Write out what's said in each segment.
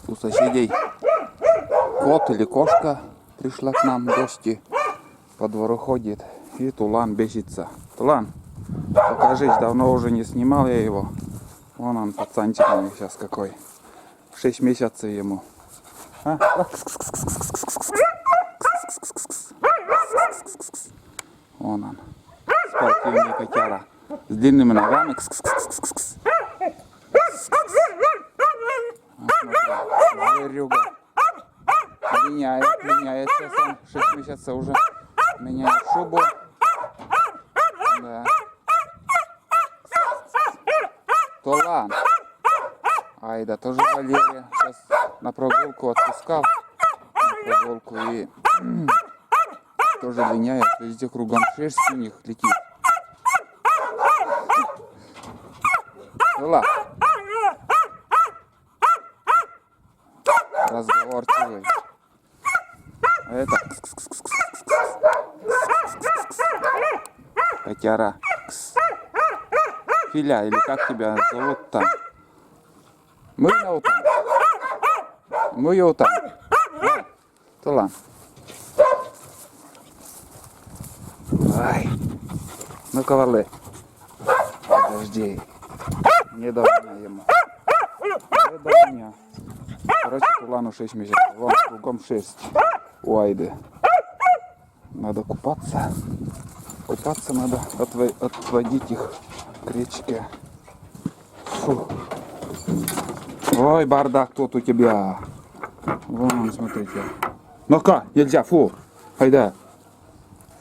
У соседей кот или кошка пришла к нам в гости. По двору ходит. И Тулан бесится. Тулан, покажись, давно уже не снимал я его. Вон он, пацанчик у меня сейчас какой. 6 месяцев ему. А? Вон он. Спортивный котяра. С длинными ногами. Верюга. Меняется сам. 6 месяцев уже. Меняет шубу. Да. Тулан. Айда, тоже Валерия. Сейчас на прогулку отпускал. На прогулку и тоже линяет. Везде кругом шерсть у них летит. Тулан. Разговорчивый. А это котяра. Филя, или как тебя зовут там? Муютан. Тулан. Ай. Ну-ка, вали. Подожди. Не до меня ему. Не до меня. Короче, Тулану 6 месяцев. Вон кругом шерсть у Айды. Надо купаться. Купаться надо. Отводить их к речке. Фу. Ой, бардак тут у тебя. Вон, смотрите. Ну-ка, нельзя, фу. Айда.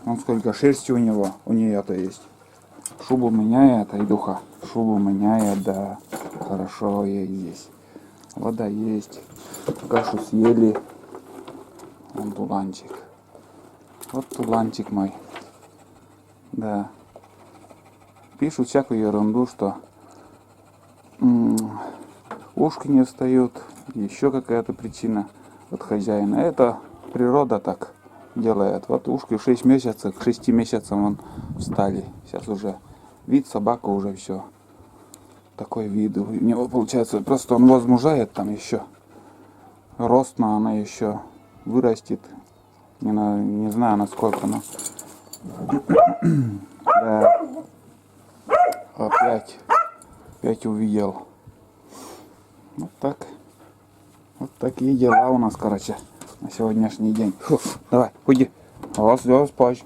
Вон сколько шерсти у него. У нее-то есть. Шубу меняет, Айдуха. Шубу меняет, да. Хорошо ей здесь. Вода есть. Кашу съели. Вон Туланчик. Вот Туланчик мой. Да. Пишут всякую ерунду, что ушки не встают, еще какая-то причина от хозяина. Это природа так делает. Вот ушки в 6 месяцев, к 6 месяцам он встали. Сейчас уже вид собака уже все. Такой вид у него получается. Просто он возмужает там еще. Рост, но она еще вырастет. Не знаю насколько, но да. Опять увидел. Вот так. Вот такие дела у нас, короче, на сегодняшний день. Фу, давай, уйди. Давай спать.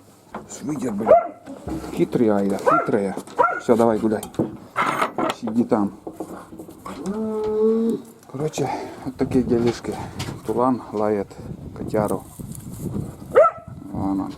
Выйдет, блин. Хитрые, Айда, хитрые. Все, давай, гуляй. Сиди там. Короче, вот такие делишки. Тулан лает котяру. Вон он.